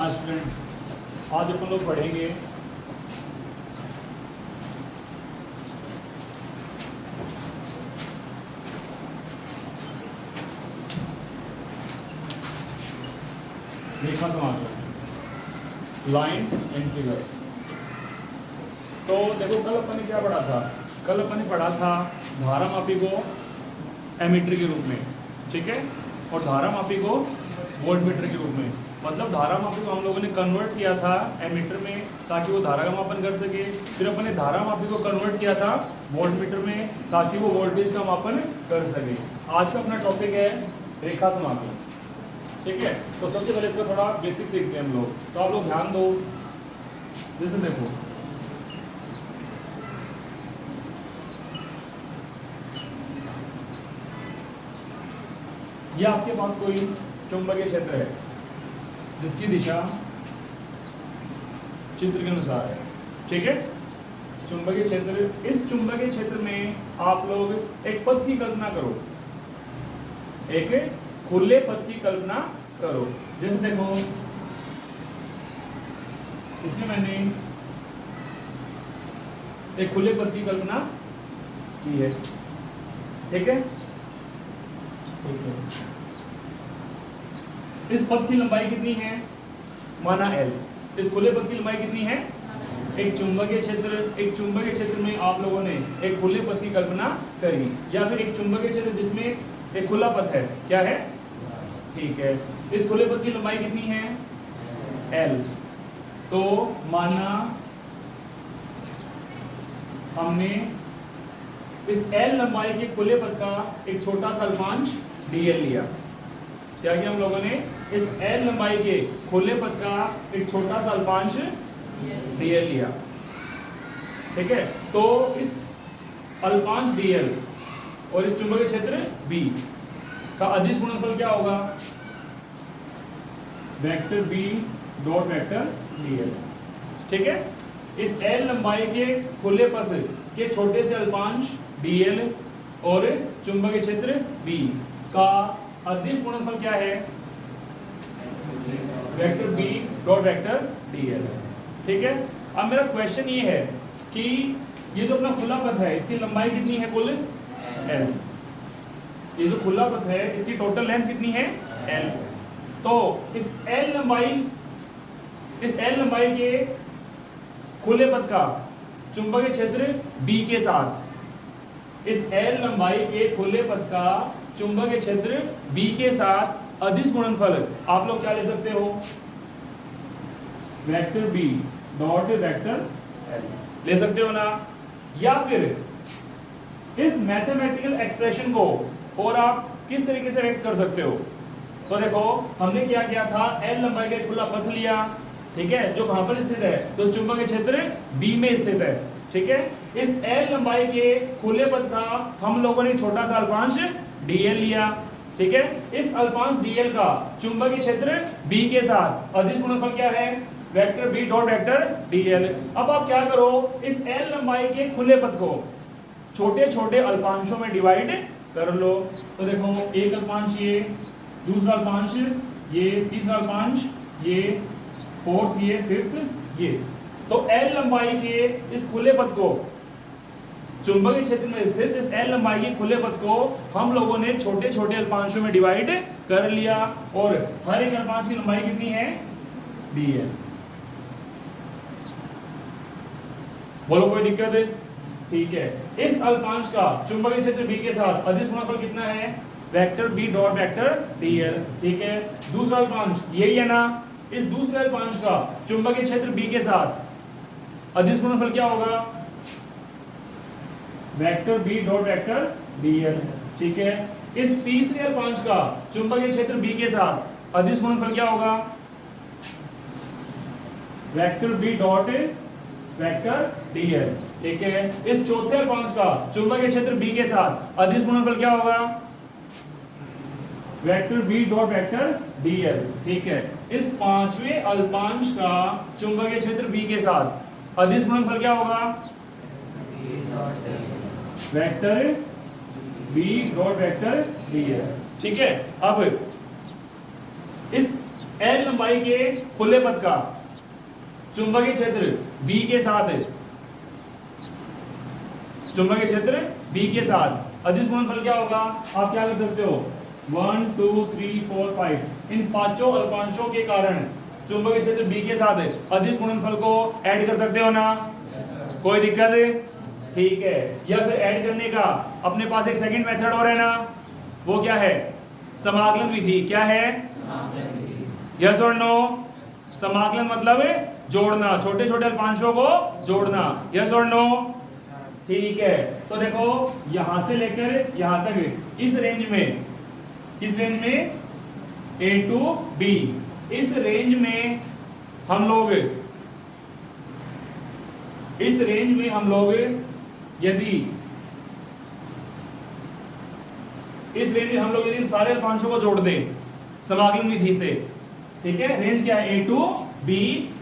हाँ स्टूडेंट, आज अपन लोग पढ़ेंगे रेखा समाकलन, लाइन एंड फिगर। तो देखो कल अपन ने क्या पढ़ा था? कल अपन ने पढ़ा था धारामापी को एमीटर के रूप में, ठीक है, और धारामापी को वोल्टमीटर के रूप में। मतलब धारामापी को हम लोगों ने कन्वर्ट किया था एमीटर में ताकि वो धारा का मापन कर सके। फिर अपन ने धारामापी को कन्वर्ट किया था वोल्टमीटर में ताकि वो वोल्टेज का मापन कर सके। आज का अपना टॉपिक है रेखा समाकलन, ठीक है। तो सबसे पहले इसका थोड़ा बेसिक सीखते हैं हम लोग। तो आप लोग ध्यान दो, जैसे देखो ये आपके पास कोई चुंबकीय क्षेत्र है जिसकी दिशा चित्र के अनुसार है, ठीक है। चुंबकीय क्षेत्र, इस चुंबकीय क्षेत्र में आप लोग एक पथ की कल्पना करो, एक खुले पथ की कल्पना करो। जैसे देखो इसमें मैंने एक खुले पथ की कल्पना की है, ठीक है। इस पथ की लंबाई कितनी है? माना L। इस खुले पथ की लंबाई कितनी है? एक चुंबकीय क्षेत्र में आप लोगों ने एक खुले पथ की कल्पना करी, या फिर एक चुंबकीय क्षेत्र जिसमें एक खुला पथ है, क्या है? ठीक है। इस खुले पथ की लंबाई कितनी है? L। तो माना हमने इस L लंबाई के खुले पथ का एक छोटा सा अल्पांश dl लिया। क्या किया हम लोगों ने? इस L लंबाई के खुले पथ का एक छोटा सा अल्पांश dl लिया, ठीक है। तो इस अल्पांश dl और इस चुंबकीय क्षेत्र B का अदिश गुणनफल क्या होगा? Vector B dot vector dl, ठीक है। इस L लंबाई के खुले पथ के छोटे से अल्पांश dl और चुंबकीय क्षेत्र B का अदिश गुणनफल क्या है? Vector B dot vector dl, ठीक है। अब मेरा क्वेश्चन ये है कि ये जो अपना खुला पथ है इसकी लंबाई कितनी है कुल? L। ये जो खुला पथ है इसकी टोटल लेंथ कितनी है? L। तो इस L लंबाई के खुले पथ का चुंबकीय क्षेत्र B के साथ, इस L लंबाई के खुले पथ का चुंबकीय क्षेत्र B के साथ अदिश गुणनफल आप लोग क्या ले सकते हो? Vector B dot vector L ले सकते हो ना। या फिर इस मैथमेटिकल एक्सप्रेशन को और आप किस तरीके से व्यक्त कर सकते हो? तो देखो हमने क्या किया था, L लंबाई का खुला पथ लिया, ठीक है, जो कहां पर स्थित है? तो चुंबकीय क्षेत्र B में स्थित है, ठीक है। इस L लंबाई के खुले पथ का हम लोगों ने छोटा सा अल्पांश dl लिया, ठीक है। इस अल्पांश dl का चुंबकीय क्षेत्र B के साथ अदिश गुणनफल क्या है? Vector B dot vector dl। अब आप क्या करो, इस L लंबाई के खुले पथ को छोटे छोटे अल्पांशों में डिवाइड कर लो। तो देखो एक अल्पांश ये, दूसरा अल्पांश ये, तीसरा अल्पांश ये, फोर्थ ये, फिफ्थ ये। तो L लंबाई के इस खुले पथ को, चुंबकीय क्षेत्र में स्थित इस L लंबाई के खुले पथ को हम लोगों ने छोटे छोटे अल्पांशों में डिवाइड कर लिया, और हर एक अल्पांश की लंबाई कितनी है? dl। बोलो कोई दिक्कत है? ठीक है। इस अल्पांश का चुंबकीय क्षेत्र B के साथ अदिश गुणनफल कितना है? Vector B dot vector dl, ठीक है। दूसरा अल्पांश यही है ना। इस दूसरे अल्पांश का चुंबकीय क्षेत्र B के साथ अदिश गुणनफल क्या होगा? Vector B dot vector dl, ठीक है। इस तीसरे अल्पांश का चुंबकीय क्षेत्र B के साथ अदिश गुणनफल क्या होगा? Vector B dot vector dl, ठीक है। इस चौथे अल्पांश का चुंबकीय क्षेत्र B के साथ अदिश गुणनफल क्या होगा? Vector B dot vector dl, ठीक है। इस पांचवें अल्पांश का चुंबकीय क्षेत्र B के साथ अदिश गुणनफल क्या होगा? Vector B dot vector dl, ठीक है। अब इस L लंबाई के खुले पथ का चुंबकीय क्षेत्र B के साथ, चुंबकीय क्षेत्र B के साथ अदिश गुणनफल क्या होगा? आप क्या कर सकते हो? 1 2 3 4 5 इन पांचों अल्पांशों के कारण चुंबकीय क्षेत्र B के साथ अदिश गुणनफल को ऐड कर सकते हो ना? कोई दिक्कत है? ठीक है। या फिर ऐड करने का अपने पास एक सेकंड मेथड और है ना, वो क्या है? समाकलन विधि। क्या है? यस और नो? समाकलन मतलब जोड़ना, छोटे छोटे अल्पांशों को जोड़ना। यस और नो? ठीक है। तो देखो यहां से लेकर यहां तक इस रेंज में, इस रेंज में A to B, इस रेंज में हम लोग, इस रेंज में हम लोग यदि इस रेंज में हम लोग यदि सारे अल्पांशों को जोड़ दें समाकलन विधि से, ठीक है, रेंज क्या है? A to B।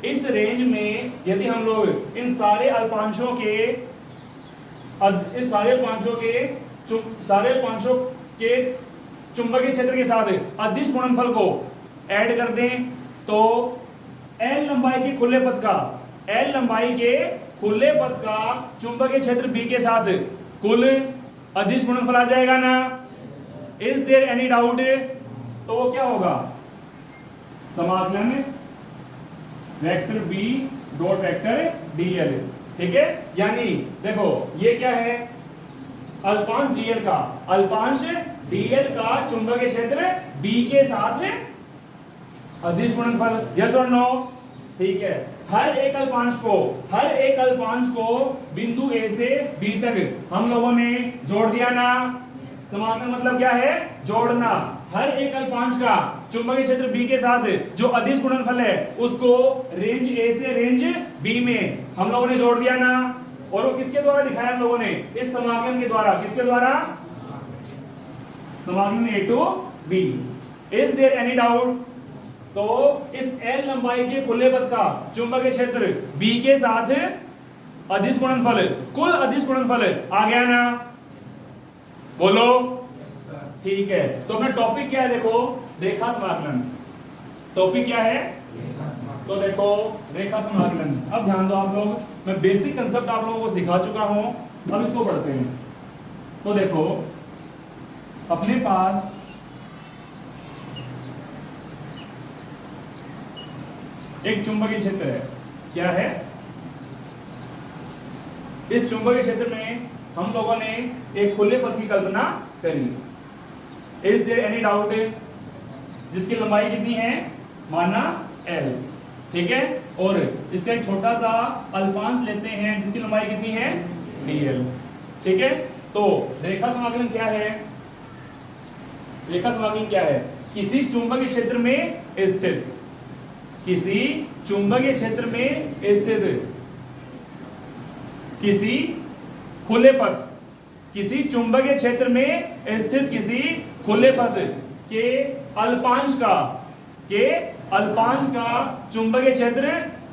इस रेंज में यदि हम लोग इन सारे अल्पांशों के, इस सारे अल्पांशों के चुंबकीय क्षेत्र के साथ अदिश गुणनफल को ऐड कर दें तो L लंबाई के खुले पथ का, L लंबाई के खुले पथ का चुंबकीय क्षेत्र B के साथ कुल अदिश गुणनफल आ जाएगा ना? Is there any doubt? तो वो क्या होगा? समाकलन vector B dot vector dl। ठीक है, यानी देखो ये क्या है? अल्पांश dl का, अल्पांश dl का चुंबकीय क्षेत्र B के साथ अदिश गुणनफल। यस और नो? ठीक है। हर एक अल्पांश को बिंदु A से B तक हम लोगों ने जोड़ दिया ना? समाकलन मतलब क्या है? जोड़ना। हर एक अल्पांश का चुंबकीय क्षेत्र B के साथ जो अदिश गुणनफल है उसको रेंज A से रेंज B में हम लोगों ने जोड़ दिया ना? और वो किसके द्वारा दिखाया हम लोगों ने? इस समाकलन के द्वारा। किसके द्वारा? समाकलन A to B। Is there any doubt? तो इस L लंबाई के खुले पथ का चुंबकीय क्षेत्र B के साथ अदिश गुणनफल, कुल अदिश गुणनफल आ गया ना? बोलो। ठीक है। तो अपना टॉपिक क्या है? देखो रेखा समाकलन। टॉपिक क्या है? तो देखो रेखा समाकलन। अब ध्यान दो आप लोग, मैं बेसिक कंसेप्ट आप लोगों को सिखा चुका हूं, अब इसको पढ़ते हैं। तो देखो अपने पास एक चुंबकीय क्षेत्र है। क्या है? इस चुंबकीय क्षेत्र में हम लोगों ने एक खुले पथ की कल्पना करी। Is there any doubt? जिसकी लंबाई कितनी है? माना L। ठीक है, और इसका एक छोटा सा अल्पांश लेते हैं जिसकी लंबाई कितनी है? dl। ठीक है, तो रेखा समाकलन क्या है? रेखा समाकलन क्या है? किसी चुंबकीय क्षेत्र में स्थित, किसी चुंबकीय क्षेत्र में स्थित किसी खुले पथ, किसी चुंबकीय क्षेत्र में स्थित किसी खुले पथ के अल्पांश का चुंबकीय क्षेत्र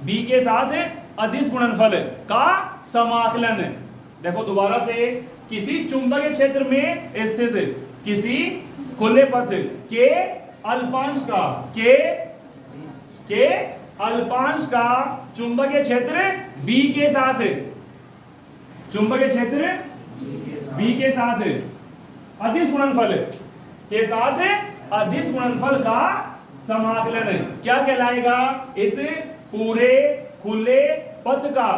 B के साथ अदिश गुणनफल का समाकलन। देखो दोबारा से, किसी चुंबकीय क्षेत्र में स्थित किसी खुले पथ के अल्पांश का चुंबकीय क्षेत्र B के साथ, चुंबकीय क्षेत्र B के साथ अदिश गुणनफल के साथ अदिश गुणनफल का समाकलन क्या कहलाएगा? इस पूरे खुले पथ का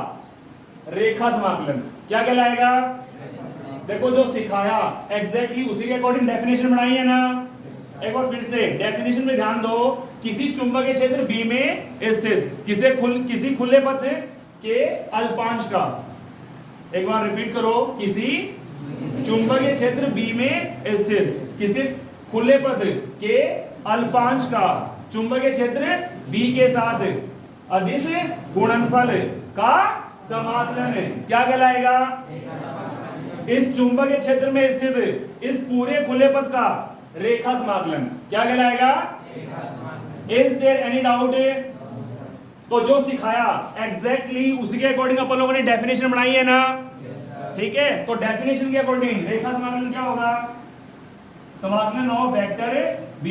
रेखा समाकलन क्या कहलाएगा? देखो जो सिखाया एग्जैक्टली उसी के अकॉर्डिंग डेफिनेशन बनाई है ना? एक बार फिर से डेफिनेशन में ध्यान दो। किसी चुंबकीय क्षेत्र B में स्थित किसी खुले पथ के अल्पांश का, एक बार रिपीट करो, किसी चुंबकीय क्षेत्र B में स्थित किसी खुले पथ के अल्पांश का चुंबकीय क्षेत्र B के साथ अदिश गुणनफल का समाकलन क्या कहलाएगा? इस चुंबकीय क्षेत्र में स्थित इस पूरे खुले पथ का रेखा समाकलन क्या कहलाएगा? Is there any doubt? तो जो सिखाया एग्जैक्टली उसी के अकॉर्डिंग अपन लोगों ने डेफिनेशन बनाई है ना? ठीक है, तो डेफिनेशन के अकॉर्डिंग रेखा समाकलन क्या होगा? समाकलन of vector B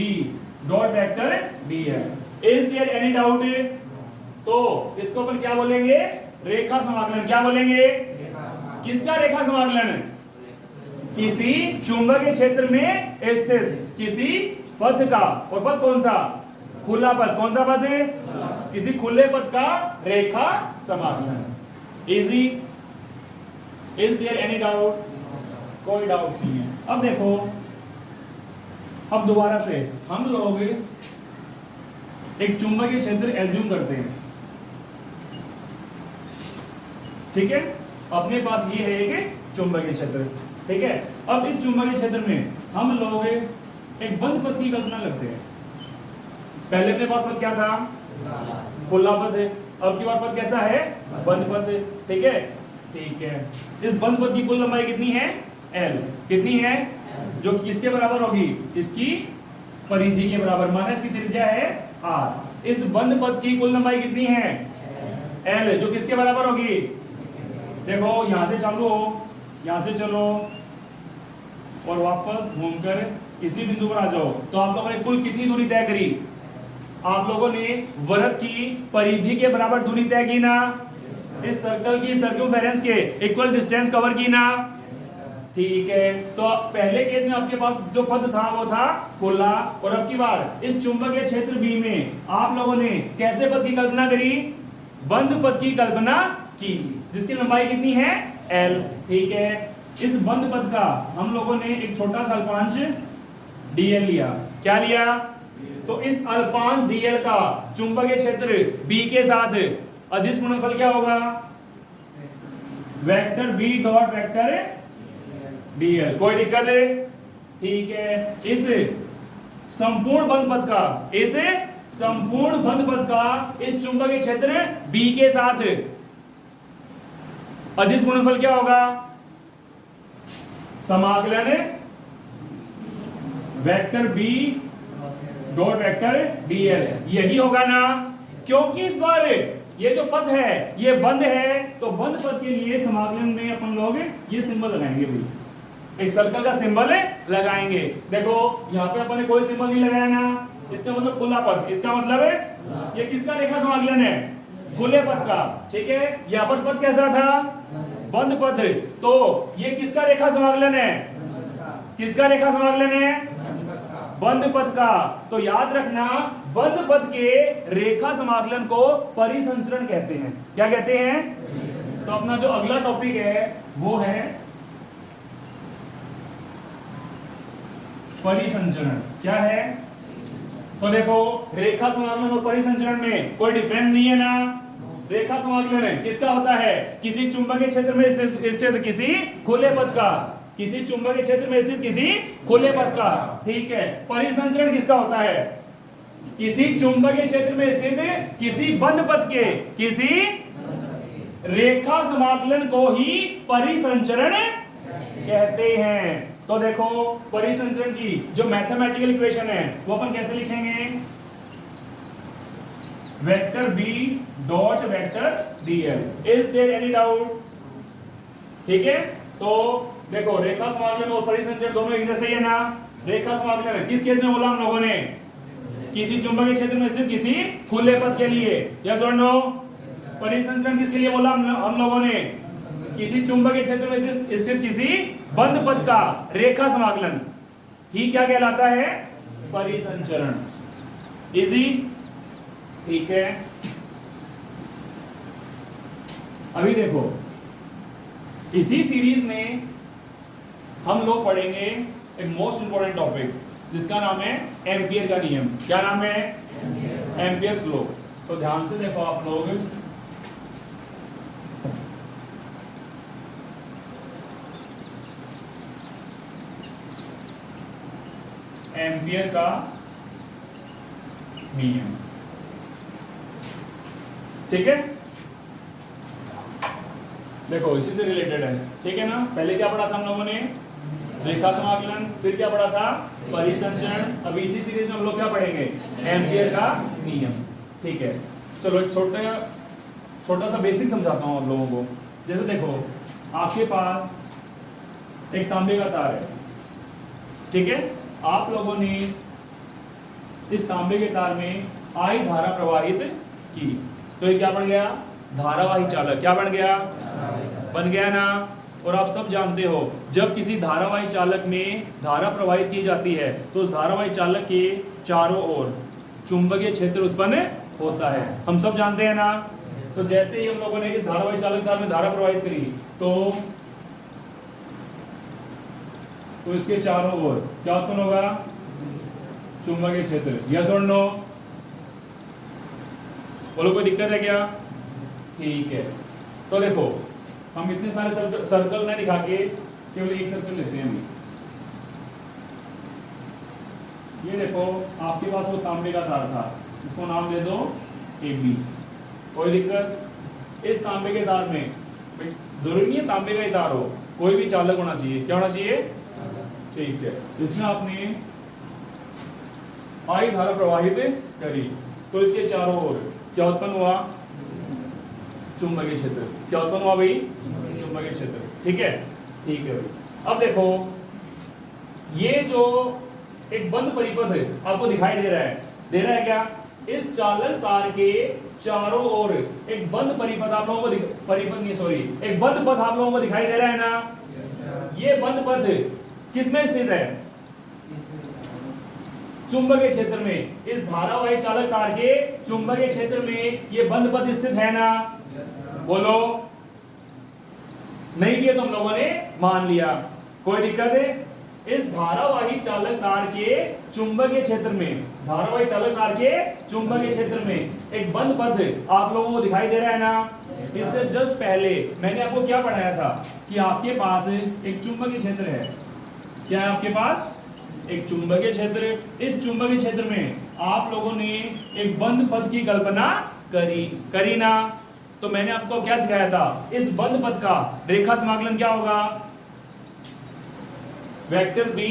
dot vector dl। Is there any doubt? तो इसको अपन क्या बोलेंगे? रेखा समाकलन। क्या बोलेंगे? किसका रेखा समाकलन? किसी चुंबकीय क्षेत्र में स्थित किसी पथ का। और पथ कौन सा? खुला पथ। कौन सा पथ है? किसी खुले पथ का रेखा समाकलन। Easy. Is there any doubt? कोई डाउट नहीं है। अब देखो, अब दोबारा से हम लोग एक चुंबकीय क्षेत्र एज्यूम करते हैं, ठीक है? अपने पास ये है एक चुंबकीय क्षेत्र, ठीक है? अब इस चुंबकीय क्षेत्र में हम लोग एक बंद पथ की कल्पना करते हैं। पहले अपने पास पथ क्या था? खुला पथ है। अब की बार पथ कैसा है? बंद पथ है, ठीक है? ठीक है। इस बंद पथ की कुल लंबाई कितनी है? L। कितनी है? जो किसके बराबर होगी? इसकी परिधि के बराबर, माना इसकी त्रिज्या है R। इस बंद पथ की कुल लंबाई कितनी है? L, जो किसके बराबर होगी? देखो यहां से चालू हो, यहां से चलो और वापस घूमकर इसी बिंदु पर आ जाओ। तो आप लोगों ने कुल कितनी दूरी तय करी? आप लोगों ने वृत्त की परिधि के बराबर दूरी तय की ना? इस सर्कल की सर्कमफेरेंस के इक्वल डिस्टेंस कवर की ना? ठीक है। तो पहले केस में आपके पास जो पथ था वो था खुला, और अब की बार इस चुंबकीय क्षेत्र बी में आप लोगों ने कैसे पथ की कल्पना करी? बंद पथ की कल्पना की, जिसकी लंबाई कितनी है? L। ठीक है। इस बंद पथ का हम लोगों ने एक छोटा सा अल्पांश dl लिया। क्या लिया? तो इस अल्पांश dl का चुंबकीय क्षेत्र B के साथ अदिश गुणनफल क्या होगा? Vector B dot vector dl। कोई दिक्कत है? ठीक है। इस संपूर्ण बंद पथ का, इस संपूर्ण बंद पथ का इस चुंबकीय क्षेत्र B के साथ अदिश गुणनफल क्या होगा? समाकलन vector B dot vector dl। यही होगा ना? क्योंकि इस बार ये जो पथ है ये बंद है, तो बंद पथ के लिए समाकलन में अपन लोग ये सिंबल लगाएंगे भाई, एक सर्कल का सिंबल लगाएंगे। देखो यहाँ पे अपन ने कोई सिंबल नहीं लगाया ना, इसका मतलब खुला पथ। इसका मतलब है ये किसका रेखा समाकलन है? खुले पथ का, ठीक है? यहाँ पर पथ कैसा था? बंद पथ। तो ये किसका रेखा समाकलन है? किसका रेखा समाकलन है? बंद पथ का। तो याद रखना, बंद पथ के रेखा समाकलन को परिसंचरण कहते हैं। क्या कहते हैं? तो अपना जो अगला टॉपिक है वो है परिसंचरण। क्या है? तो देखो, रेखा समाकलन और परिसंचरण में कोई डिफरेंस नहीं है ना? रेखा समाकलन है किसका होता है? किसी चुंबकीय क्षेत्र में स्थित किसी खुले पथ का, किसी चुंबकीय क्षेत्र में स्थित किसी खुले पथ का, ठीक है? परिसंचरण किसका होता है? किसी चुंबकीय क्षेत्र में स्थित किसी बंद पथ के किसी रेखा समाकलन को ही परिसंचरण कहते हैं। तो देखो, परिसंचरण की जो मैथमेटिकल इक्वेशन है वो अपन कैसे लिखेंगे? Vector B dot vector dl। Is there any doubt? ठीक है। तो देखो, रेखा समाकलन और परिसंचरण दोनों एक जैसे ही है ना? रेखा समाकलन किस केस में बोला हम लोगों ने? किसी चुंबकीय क्षेत्र में स्थित किसी खुले पथ के लिए। यस और नो? परिसंचरण किसके लिए बोला हम लोगों ने? किसी चुंबकीय क्षेत्र में स्थित किसी बंद पथ का रेखा समाकलन ही क्या कहलाता है? परिसंचरण। इजी? ठीक है। अभी देखो, इसी सीरीज में हम लोग पढ़ेंगे एक मोस्ट इंपोर्टेंट टॉपिक जिसका नाम है एम्पियर का नियम। क्या नाम है? Ampere's law. तो ध्यान से देखो आप लोग, एम्पियर का नियम, ठीक है? देखो इसी से रिलेटेड है, ठीक है ना? पहले क्या पढ़ा था हम लोगों ने? रेखा समाकलन। फिर क्या पढ़ा था? परिसंचरण। अभी इसी सीरीज में हम लोग क्या पढ़ेंगे? एम्पियर का नियम। ठीक है, चलो एक छोटा सा बेसिक समझाता हूं आप लोगों को। जैसे देखो, आपके पास एक तांबे का तार है, ठीक है? आप लोगों ने इस तांबे के तार में आई धारा प्रवाहित की। तो ये क्या बन गया? धारावाही चालक। क्या बन गया? बन गया ना। और आप सब जानते हो जब किसी धारावाही चालक में धारा प्रवाहित की जाती है तो उस धारावाही चालक के चारों ओर चुंबकीय क्षेत्र उत्पन्न होता है। हम सब जानते हैं ना। तो जैसे ही हम लोगों ने इस धारावाही चालक तार में धारा प्रवाहित करी तो इसके चारों ओर क्या उत्पन्न होगा? चुंबकीय क्षेत्र। यस और नो? बोलो, कोई दिक्कत है क्या? ठीक है। तो देखो हम इतने सारे सर्कल नहीं दिखा के केवल एक सर्कल लेते हैं हम। ये देखो आपके पास वो तांबे का तार था, इसको नाम दे दो AB। कोई दिक्कत? इस तांबे के तार में जरूरी नहीं है तांबे का ही तार हो, कोई भी चालक होना चाहिए। क्या होना चाहिए? ठीक है। इसमें आपने आई धारा प्रवाहित करी तो इसके चारों ओर क्या उत्पन्न हुआ? चुंबकीय क्षेत्र। क्या उत्पन्न हुआ भाई? चुंबकीय क्षेत्र। ठीक है, ठीक है भाई। अब देखो ये जो एक बंद परिपथ है आपको दिखाई दे रहा है क्या? इस चालक तार के चारों ओर एक बंद परिपथ आप लोगों को एक बंद पथ आप लोगों को दिखाई दे रहा है ना। ये बंद पथ किसमें स्थित है? चुंबकीय क्षेत्र में। इस धारावाही चालक तार के चुंबकीय क्षेत्र में ये बंद पथ स्थित है ना। बोलो, नहीं भी है तो हम लोगों ने मान लिया, कोई दिक्कत है? इस धारावाही चालक तार के चुंबकीय क्षेत्र में, धारावाही चालक तार के चुंबकीय क्षेत्र में एक बंद पथ आप लोगों को दिखाई दे रहा है ना। इससे जस्ट पहले मैंने आपको क्या पढ़ाया था कि आपके पास एक चुंबकीय क्षेत्र है। क्या है आपके पास? एक चुंबकीय क्षेत्र। इस चुंबकीय क्षेत्र में आप लोगों ने एक बंद पथ की कल्पना करी ना। तो मैंने आपको क्या सिखाया था? इस बंद पथ का रेखा समाकलन क्या होगा? Vector B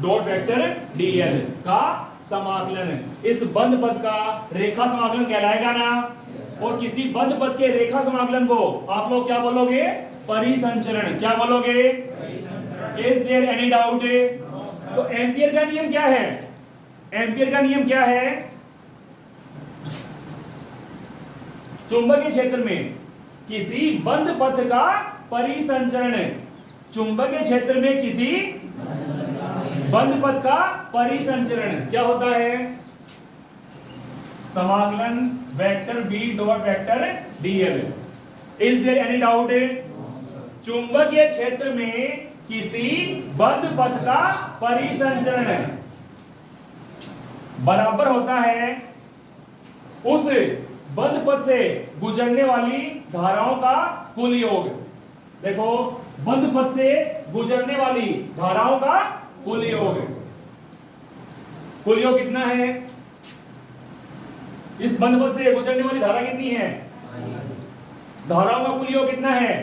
dot vector dl का समाकलन। इस बंद पथ का रेखा समाकलन कहलाएगा ना। और किसी बंद पथ के रेखा समाकलन को आप लोग क्या बोलोगे? परिसंचरण। क्या बोलोगे? Is there any doubt? तो एम्पियर का नियम क्या है? एम्पियर का नियम क्या है? चुंबकीय क्षेत्र में किसी बंद पथ का परिसंचरण। चुंबकीय क्षेत्र में किसी बंद पथ का परिसंचरण क्या होता है? समाकलन vector B dot vector dl। Is there any doubt? चुंबकीय क्षेत्र में किसी बंद पथ का परिसंचरण बराबर होता है उस बंद पथ से गुजरने वाली धाराओं का कुल योग। देखो, बंद पथ से गुजरने वाली धाराओं का कुल योग। कुल योग कितना है? इस बंद पथ से गुजरने वाली धारा कितनी है? धाराओं का कुल योग कितना है?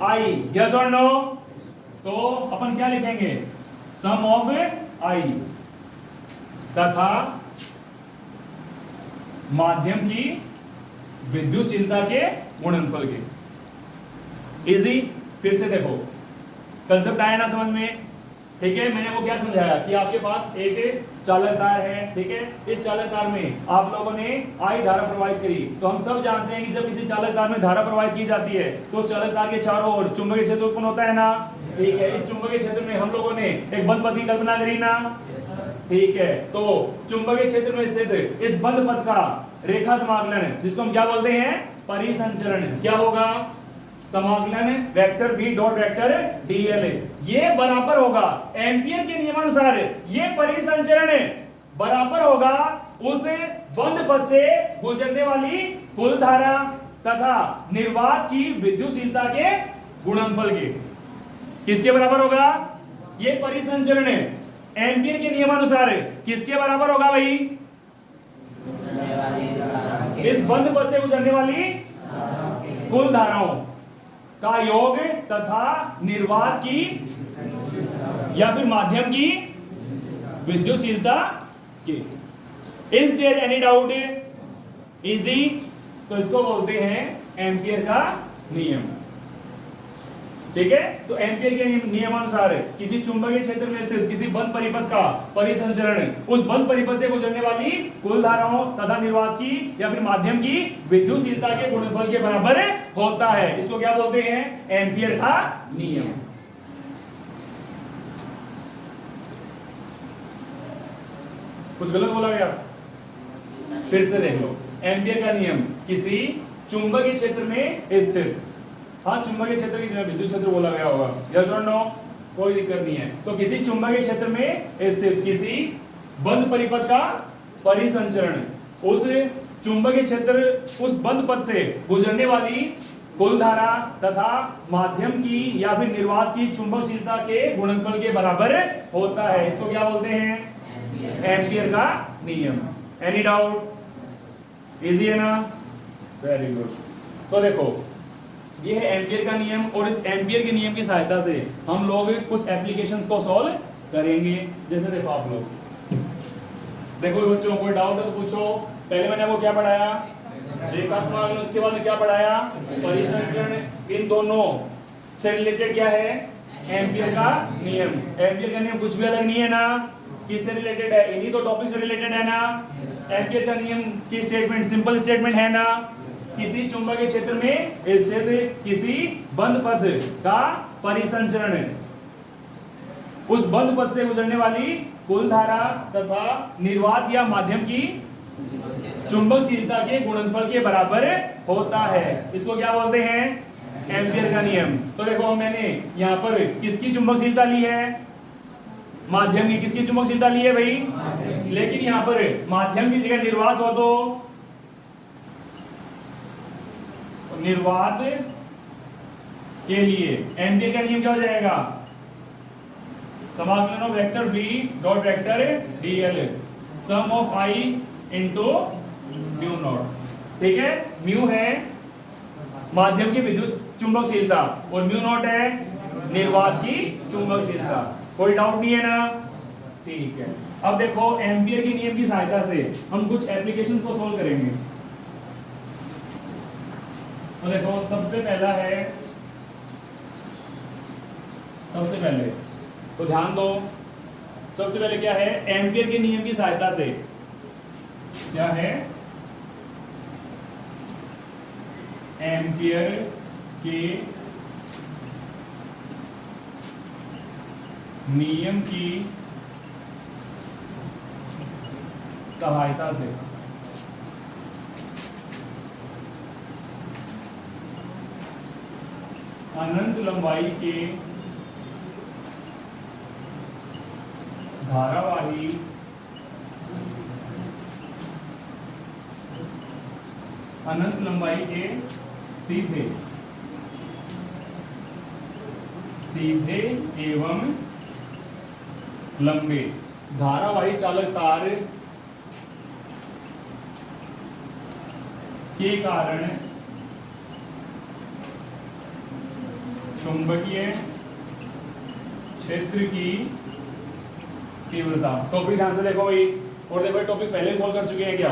I। यस और नो? तो अपन क्या लिखेंगे? सम ऑफ I तथा माध्यम की विद्युतशीलता के गुणनफल के। इजी। फिर से देखो, कंसेप्ट आया ना समझ में? ठीक है। मैंने वो क्या समझाया कि आपके पास एक चालक तार है। ठीक है। इस चालक तार में आप लोगों ने आई धारा प्रवाहित करी। तो हम सब जानते हैं कि जब किसी चालक तार में धारा प्रवाहित की जाती है तो उस चालक तार के चारों ओर चुंबकीय क्षेत्र उत्पन्न होता है ना। ठीक है। इस चुंबकीय क्षेत्र में हम लोगों ने एक बंद पथ की कल्पना करी ना। ठीक है। तो चुंबकीय क्षेत्र में स्थित इस बंद पथ का रेखा समाकलन जिसको हम क्या बोलते हैं? परिसंचरण। क्या होगा? समाकलन vector B dot vector dl। ये बराबर होगा एम्पियर के नियमानुसार ये परिसंचरण बराबर होगा उस बंद पथ से गुजरने वाली कुल धारा तथा निर्वात की विद्युतशीलता के गुणनफल के। किसके बराबर होगा? ये परिसंचरण एम्पियर के नियमानुसार किसके बराबर होगा भाई? इस बंद पथ से गुजरने वाली कुल धाराओं का योग तथा निर्वात की या फिर माध्यम की विद्युतशीलता की। Is there any doubt? Easy. तो इसको बोलते हैं एम्पियर का नियम। ठीक है। तो एम्पियर के नियमानुसार किसी चुंबकीय क्षेत्र में स्थित किसी बंद परिपथ का परिसंचरण उस बंद परिपथ से गुजरने वाली कुल धाराओं तथा निर्वात की या फिर माध्यम की विद्युतशीलता के गुणनफल के बराबर होता है। इसको क्या बोलते हैं? एम्पियर का नियम। कुछ गलत बोला गया? फिर से देख लो। एम्पियर का नियम किसी चुंबकीय क्षेत्र में स्थित, हाँ चुंबकीय क्षेत्र की जगह विद्युत क्षेत्र बोला गया होगा, यस और नो, कोई दिक्कत नहीं है। तो किसी चुंबकीय क्षेत्र में स्थित किसी बंद परिपथ का परिसंचरण उस चुंबकीय क्षेत्र उस बंद पथ से गुजरने वाली कुल धारा तथा माध्यम की या फिर निर्वात की चुंबकशीलता के गुणनफल के बराबर होता है। इसको क्या बोलते हैं? एम्पियर का नियम। Any doubt? इजी है ना? Very good. तो देखो ये है एम्पियर का नियम और इस एम्पियर के नियम की सहायता से हम लोग कुछ एप्लीकेशंस को सॉल्व करेंगे। जैसे देखो आप लोग देखो बच्चों, कोई डाउट है तो पूछो। पहले मैंने आपको क्या पढ़ाया? रेखा समाकलन। उसके बाद में क्या पढ़ाया? परिसंचरण। इन दोनों से रिलेटेड क्या है? एम्पियर का नियम। एम्पियर का नियम कुछ भी अलग नहीं है ना? किससे रिलेटेड है? इन्हीं तो टॉपिक से रिलेटेड है ना? एम्पियर का नियम की स्टेटमेंट सिंपल स्टेटमेंट है ना? किसी चुंबकीय क्षेत्र में स्थित किसी बंद पथ का परिसंचरण उस बंद पथ से गुजरने वाली कुल धारा तथा निर्वात या माध्यम की चुंबकशीलता के गुणनफल के बराबर होता है। इसको क्या बोलते हैं? एम्पियर का नियम। तो देखो मैंने यहाँ पर किसकी चुंबकशीलता ली है? माध्यम की। किसकी चुंबकशीलता ली है भाई? लेकिन यहाँ पर माध्यम की जगह निर्वात हो तो निर्वात के लिए एम्पियर का नियम क्या हो जाएगा? समाकलन of vector B dot vector DL sum of I into mu naught. ठीक है, म्यू है माध्यम की विद्युत चुंबकशीलता और म्यू नॉट है निर्वात की चुंबकशीलता। कोई डाउट नहीं है ना? ठीक है। अब देखो एम्पियर के नियम की सहायता से हम कुछ एप्लीकेशंस को सॉल्व करेंगे। तो देखो सबसे पहले तो ध्यान दो, सबसे पहले क्या है? एम्पियर के नियम की सहायता से क्या है? एम्पियर के नियम की सहायता से अनंत लंबाई के धारावाही अनंत लंबाई के सीधे एवं लंबे धारावाही चालक तार के कारण चुंबकीय क्षेत्र की तीव्रता। टॉपिक ध्यान से देखो भाई, और देखो टॉपिक पहले सॉल्व कर चुके हैं क्या?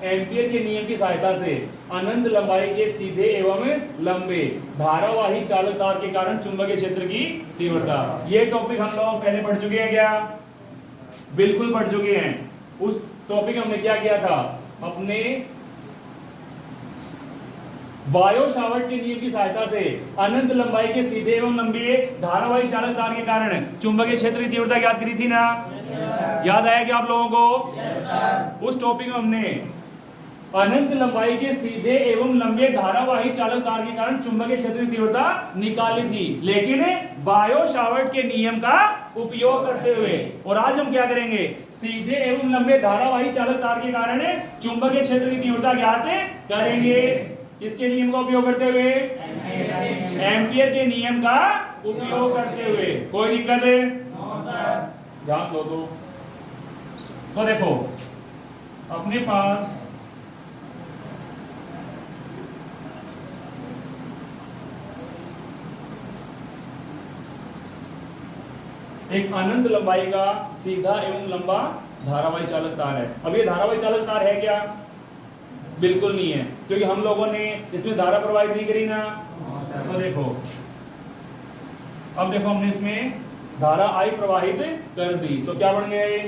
एम्पियर के नियम की सहायता से अनंत लंबाई के सीधे एवं लंबे धारावाही चालक तार के कारण चुंबकीय क्षेत्र की तीव्रता। ये टॉपिक हम लोग पहले पढ़ चुके हैं क्या? बिल्कुल पढ़ चुके हैं। उस टॉपिक हमने क्या किया था? अपने बायो सावर्ट के नियम की सहायता से अनंत लंबाई के सीधे एवं लंबे धारावाही चालक तार के कारण चुंबकीय क्षेत्र की तीव्रता याद करी थी ना? याद आया क्या आप लोगों को? उस टॉपिक में हमने अनंत लंबाई के सीधे एवं लंबे धारावाही चालक तार के कारण चुंबकीय क्षेत्र की तीव्रता निकाली थी, लेकिन बायो सावर्ट के नियम का उपयोग करते हुए। और आज हम क्या करेंगे? सीधे एवं लंबे धारावाही चालक तार के कारण चुंबकीय क्षेत्र की तीव्रता ज्ञात करेंगे। किसके नियम का उपयोग करते हुए? एम्पियर के नियम का उपयोग करते हुए। कोई दिक्कत है? ध्यान दो। तो देखो अपने पास एक अनंत लंबाई का सीधा एवं लंबा धारावाही चालक तार है। अब ये धारावाही चालक तार है क्या? बिल्कुल नहीं है, क्योंकि हम लोगों ने इसमें धारा प्रवाहित नहीं करी ना। तो देखो अब देखो हमने इसमें धारा I प्रवाहित कर दी, तो क्या बन गया ये?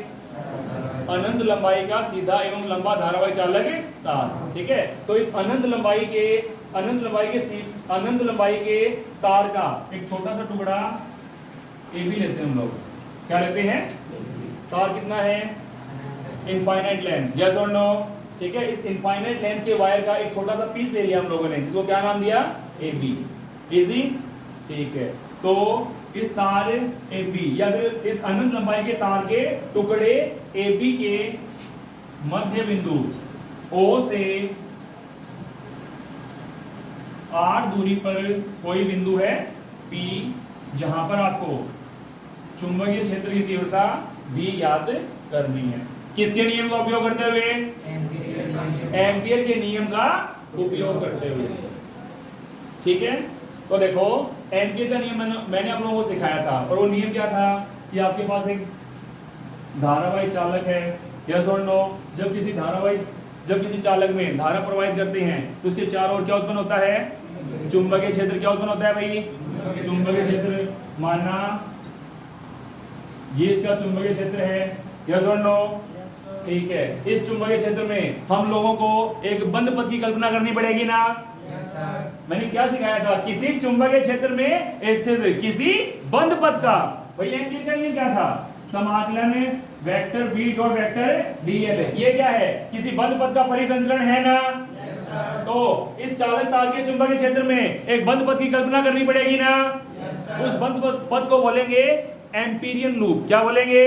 अनंत लंबाई का सीधा एवं लंबा धारावाही चालक तार। ठीक है, तो इस अनंत लंबाई के तार का एक छोटा सा टुकड़ा AB लेते हैं हम लोग। क्या लेते हैं? तार कितना है? इनफाइनाइट लेंथ, यस और नो? ठीक है, इस इनफाइनाइट लेंथ के वायर का एक छोटा सा पीस ले लिया हम लोगों ने, जिसको क्या नाम दिया? AB। इजी? ठीक है, तो इस तार AB या फिर इस अनंत लंबाई के तार के टुकड़े AB के मध्य बिंदु O से R दूरी पर कोई बिंदु है P, जहां पर आपको चुंबकीय क्षेत्र की तीव्रता B ज्ञात करनी है। किसके नियम का उपयोग करते हुए? एम्पियर के नियम का उपयोग करते हुए। ठीक है, तो देखो एम्पियर का नियम मैंने आप लोगों को सिखाया था, और वो नियम क्या था कि आपके पास एक धारावाही चालक है, यस और नो? जब किसी चालक में धारा प्रवाहित करते हैं तो उसके चारों ओर क्या उत्पन्न होता है? चुंबकीय क्षेत्र। क्या उत्पन्न होता है भाई? चुंबकीय क्षेत्र। माना ये इसका चुंबकीय क्षेत्र है, यस और नो? ठीक है, इस चुंबकीय क्षेत्र में हम लोगों को एक बंद पथ की कल्पना करनी पड़ेगी ना? मैंने क्या सिखाया था? किसी चुंबकीय क्षेत्र में स्थित किसी बंद पथ का, भाई एम्पियर का नियम क्या था? समाकलन vector B dot vector dl। ये क्या है? किसी बंद पथ का परिसंचरण है ना? तो इस चालक तार के चुंबकीय क्षेत्र में एक बंद पथ की कल्पना करनी पड़ेगी ना? उस बंद पथ को बोलेंगे एम्पीरियन लूप। क्या बोलेंगे?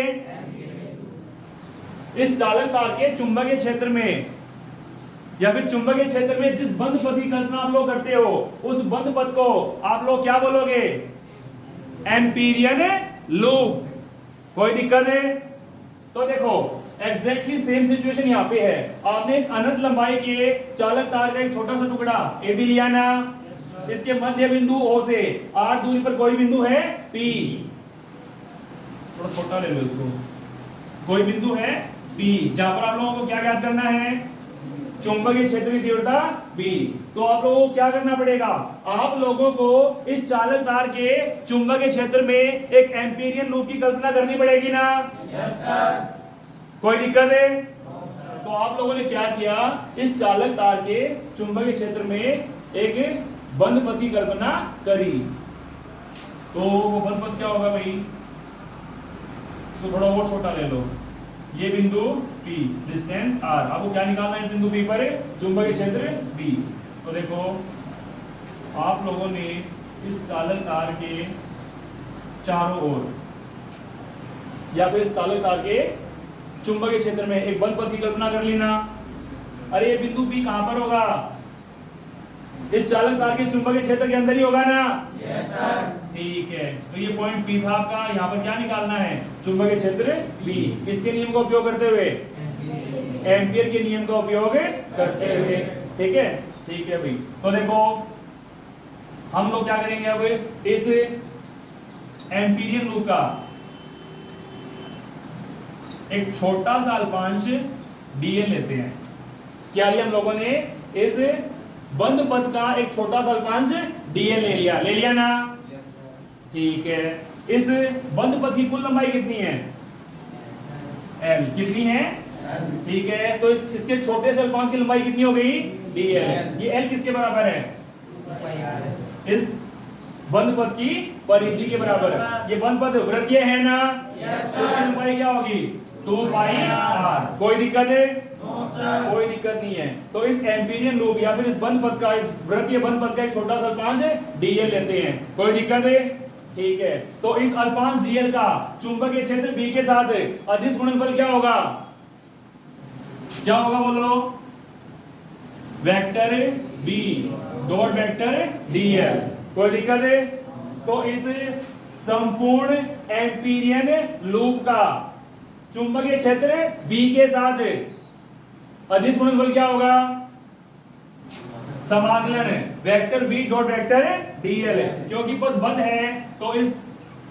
इस चालक तार के चुंबकीय क्षेत्र में या फिर चुंबकीय क्षेत्र में जिस बंद पथ की कल्पना आप लोग करते हो, उस बंद पथ को आप लोग क्या बोलोगे? Amperian loop. कोई दिक्कत है? तो देखो एग्जैक्टली सेम सिचुएशन यहाँ पे है। आपने इस अनंत लंबाई के चालक तार का एक छोटा सा टुकड़ा AB लिया ना? इसके मध्य बिंदु O से R दूरी पर कोई बिंदु है P, थोड़ा छोटा ले लो इसको, कोई बिंदु है P, जहां पर आप लोगों को क्या ज्ञात करना है? चुंबकीय क्षेत्र की तीव्रता B। तो आप लोगों को क्या करना पड़ेगा? आप लोगों को इस चालक तार के चुंबकीय क्षेत्र में एक एम्पीरियन लूप की कल्पना करनी पड़ेगी ना? Yes sir. कोई दिक्कत है? तो आप लोगों ने क्या किया? इस चालक तार के चुंबकीय क्षेत्र में एक बंद पथ की कल्पना करी। तो वो बंद पथ क्या होगा भाई? इसको थोड़ा और छोटा ले लो। ये बिंदु P, डिस्टेंस R, आपको क्या निकालना है इस बिंदु P पर? चुंबकीय क्षेत्र B। तो देखो आप लोगों ने इस चालक तार के चारों ओर या फिर इस चालक तार के चुंबकीय क्षेत्र में एक बंद पथ की कल्पना कर ली ना? अरे ये बिंदु P कहां पर होगा? इस चालक तार के चुंबकीय क्षेत्र के अंदर ही होगा ना? Yes sir. ठीक है, तो ये पॉइंट P था आपका। यहाँ पर क्या निकालना है? चुंबकीय क्षेत्र B। किसके नियम का उपयोग करते हुए? एम्पियर के नियम का उपयोग करते हुए। ठीक है, ठीक है भाई। तो देखो हम लोग क्या करेंगे अब? इस एम्पीरियन लूप का एक छोटा सा अल्पांश dl लेते हैं। क्या लिया हम लोगों ने? इस बंद पथ का एक छोटा सा अल्पांश dl ले लिया ना? ठीक है, इस बंद पथ की कुल लंबाई कितनी है? L। कितनी है? ठीक है, तो इसके छोटे से अल्पांश की लंबाई कितनी हो गई? dl। ये L किसके बराबर है? इस बंद पथ की परिधि के बराबर है। ये बंद पथ वृत्तीय है ना? तो इसकी लंबाई क्या होगी? 2πr। कोई दिक्कत है? कोई दिक्कत नहीं है। तो इस एम्पीरियन लूप या फिर इस बंद पथ का, इस वृत्तीय बंद पथ का एक छोटा सा अल्पांश dl लेते हैं। कोई दिक्कत है? ठीक है, तो इस अल्पांश dl का चुंबकीय क्षेत्र B के साथ अदिश गुणनफल क्या होगा? क्या होगा बोलो? Vector B dot vector dl। कोई दिक्कत है? तो इस संपूर्ण एम्पीरियन लूप का चुंबकीय क्षेत्र B के साथ अदिश गुणनफल क्या होगा? समाकलन vector B dot vector dl। क्योंकि पथ बंद है तो इस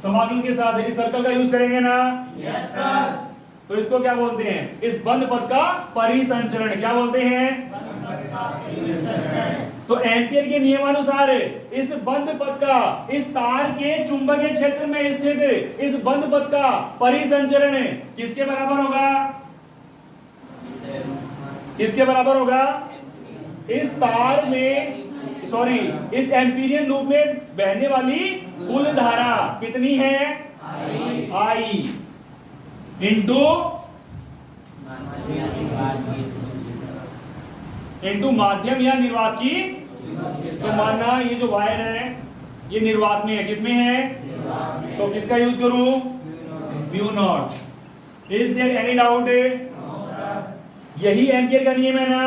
समाकलन के साथ इस सर्कल का यूज करेंगे ना? Yes sir. तो इसको क्या बोलते हैं? इस बंद पथ का परिसंचरण। क्या बोलते हैं? तो एम्पियर के नियमानुसार इस बंद पथ का इस तार के चुंबकीय क्षेत्र में स्थित इस बंद पथ का परिसंचरण किसके बराबर होगा? किसके बराबर होगा? इस तार में इस एम्पीरियन लूप में बहने वाली कुल धारा कितनी है? I इंटू माध्यम या निर्वात की। तो मानना ये जो वायर है ये निर्वात में है, किसमें है? तो किसका यूज करूं? Mu naught. Is there any doubt? यही एम्पियर का नियम है ना?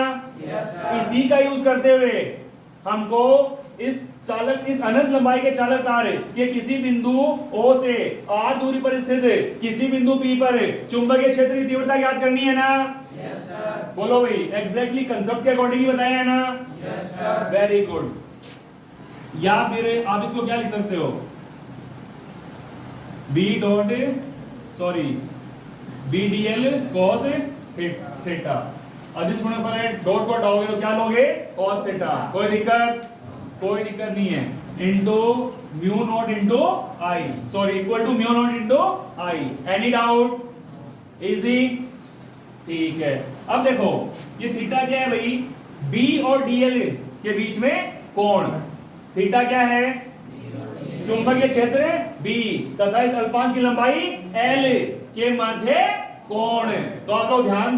इसी का यूज करते हुए हमको इस अनंत लंबाई के चालक तार के किसी बिंदु O से R दूरी पर स्थित किसी बिंदु P पर चुंबकीय क्षेत्र की तीव्रता ज्ञात करनी है ना? बोलो भाई, एग्जैक्टली कंसेप्ट के अकॉर्डिंग ही बताया है ना? Very good. या फिर आप इसको क्या लिख सकते हो? B D L cos theta. अदिश गुणनफल है, डॉट डॉट आओगे तो क्या लोगे? Cos theta. कोई दिक्कत? कोई दिक्कत नहीं है। Into mu naught into I, equal to mu naught into I. Any doubt? Easy? ठीक है। अब देखो ये थीटा क्या है भाई? बी और डीएल के बीच में कोण। थीटा क्या है? चुंबकीय क्षेत्र बी तथा इस अल्पांश की लंबाई एल के मध्य कोण। तो आप लोग ध्यान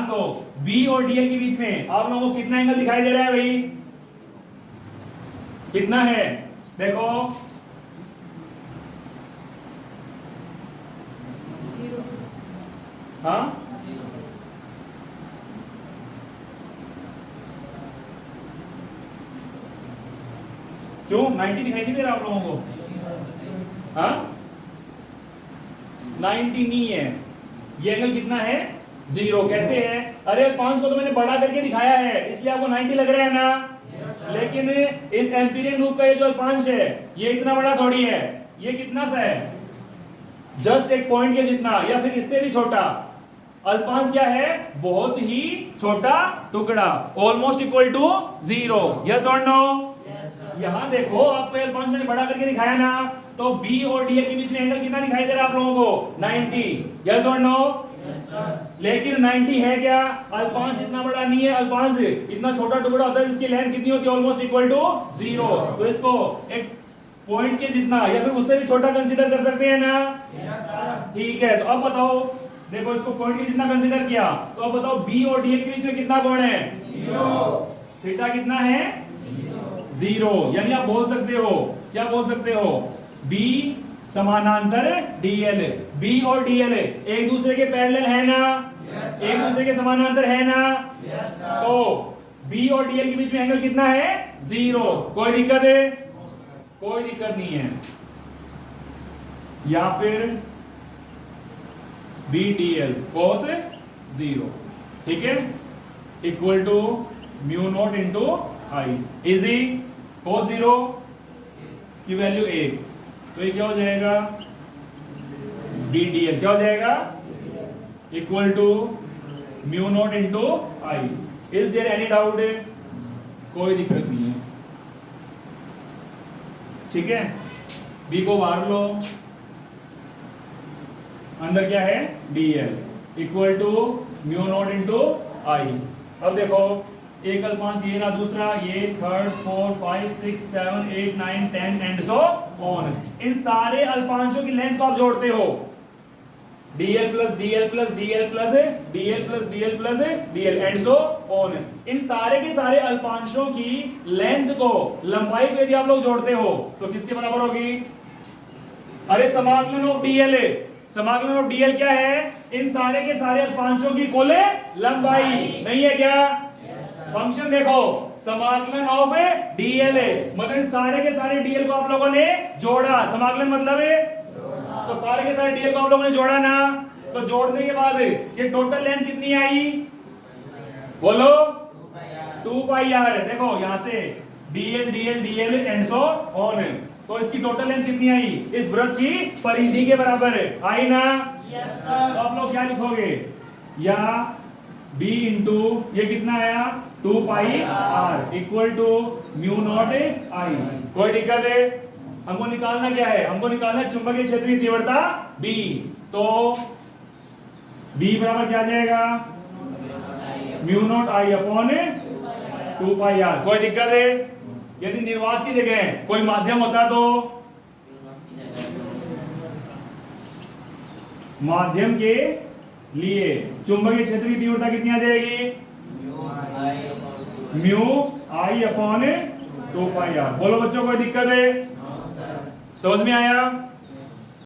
दो बी और डीएल के बीच में आप लोगों को कितना एंगल दिखाई दे रहा है भाई? कितना है? देखो हाँ, क्यों 90 दिखाई नहीं दे रहा आप लोगों को? हाँ 90 नहीं है। ये एंगल कितना है? 0। कैसे है? अरे 5 को तो मैंने बड़ा करके दिखाया है इसलिए आपको 90 लग रहा है ना? लेकिन इस एम्पीरियन लूप का ये जो अल्पांश है ये इतना बड़ा थोड़ी है। ये कितना सा है? जस्ट एक पॉइंट के जितना या फिर इससे भी छोटा। अल्पांश क्या है? बहुत ही छोटा टुकड़ा। Almost equal to 0। यस और नो? यहां देखो आपको अल्पांश मैंने बड़ा करके दिखाया ना, तो बी और डी के बीच में एंगल कितना दिखाई दे रहा है आप लोगों को? 90। यस और नो? लेकिन 90 है क्या? अल्पांश इतना बड़ा नहीं है। अल्पांश इतना छोटा टुकड़ा होता है जिसकी लेंथ कितनी होती है? Almost equal to 0। तो इसको एक पॉइंट के जितना या फिर उससे भी छोटा कंसीडर कर सकते हैं ना? ठीक है। तो अब बताओ, देखो इसको पॉइंट के जितना कंसीडर किया, तो अब बताओ बी और डी के बीच में कितना कोण है? 0। थीटा कितना है? 0। यानी आप बोल सकते हो, क्या बोल सकते हो? बी समानांतर डीएल। बी और डीएल एक दूसरे के पैरेलल है ना? एक दूसरे के समानांतर है ना? तो बी और डीएल के बीच में एंगल कितना है? 0। कोई दिक्कत है? कोई दिक्कत नहीं है। या फिर बी डीएल cos 0, ठीक है, equal to mu naught into I. Easy? cos 0 की वैल्यू 1, तो ये क्या हो जाएगा? बी डीएल क्या हो जाएगा? Equal to mu naught into I. Is there any doubt? कोई दिक्कत नहीं है, ठीक है। बी को बाहर लो, अंदर क्या है? DL equal to mu naught into I. अब देखो एक अल्पांश ये ना, दूसरा ये, थर्ड, 4, 5, 6, 7, 8, 9, 10 एंड सो ऑन। इन सारे अल्पांशों की लेंथ को आप जोड़ते हो, dl plus dl plus dl plus dl plus dl plus dl and so on. इन सारे के सारे अल्पांशों की लेंथ को, लंबाई को यदि आप लोग जोड़ते हो तो किसके बराबर होगी? अरे समाकलन ऑफ dl है। समाकलन ऑफ dl क्या है? इन सारे के सारे अल्पांशों की कुल लंबाई नहीं है क्या? फंक्शन देखो, समाकलन ऑफ dl मतलब इन सारे के सारे dl को आप लोगों ने जोड़ा। समाकलन मतलब है तो सारे के सारे dl को आप लोगों ने जोड़ा ना, तो जोड़ने के बाद ये टोटल लेंथ कितनी आई? बोलो 2 पाई आर। देखो यहां से dl dl dl and so on, तो इसकी टोटल लेंथ कितनी आई? इस वृत्त की परिधि के बराबर आई ना? Yes sir. तो आप लोग क्या लिखोगे? या b इंटू ये कितना आया? 2 pi r equal to mu naught I. कोई दिक्कत है? हमको निकालना क्या है? हमको निकालना है चुंबकीय क्षेत्रीय तीव्रता B। तो B बराबर क्या आ जाएगा? Mu naught I upon 2 pi R. कोई दिक्कत है? यदि निर्वात की जगह कोई माध्यम होता तो माध्यम के लिए चुंबकीय क्षेत्रीय तीव्रता कितनी आ जाएगी? Mu I upon 2 pi R. बोलो बच्चों, कोई दिक्कत है? समझ में आया?